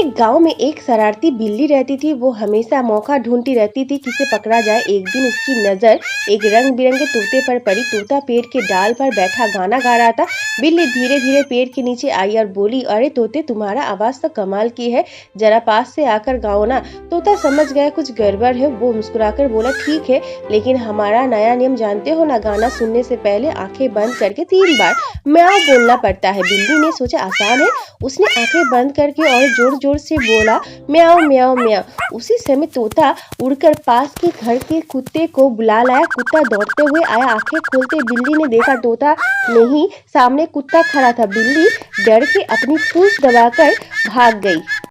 एक गांव में एक शरारती बिल्ली रहती थी। वो हमेशा मौका ढूंढती रहती थी किसे पकड़ा जाए। एक दिन उसकी नजर एक रंग बिरंगे तोते पर पड़ी। तोता पेड़ के डाल पर बैठा गाना गा रहा था। बिल्ली धीरे धीरे पेड़ के नीचे आई और बोली, अरे तोते, तुम्हारा आवाज तो कमाल की है, जरा पास से आकर गाओ ना। तोता समझ गया कुछ गड़बड़ है। वो मुस्कुराकर बोला, ठीक है, लेकिन हमारा नया नियम जानते हो ना, गाना सुनने से पहले आंखें बंद करके 3 बार म्याऊं बोलना पड़ता है। बिल्ली ने सोचा आसान है। उसने आंखें बंद करके और जोर जोर से बोला, म्याऊं म्याऊं म्याऊं। उसी समय तोता उड़कर पास के घर के कुत्ते को बुला लाया। कुत्ता दौड़ते हुए आया। आंखें खोलते बिल्ली ने देखा तोता नहीं, सामने कुत्ता खड़ा था। बिल्ली डर के अपनी पूंछ दबाकर भाग गई।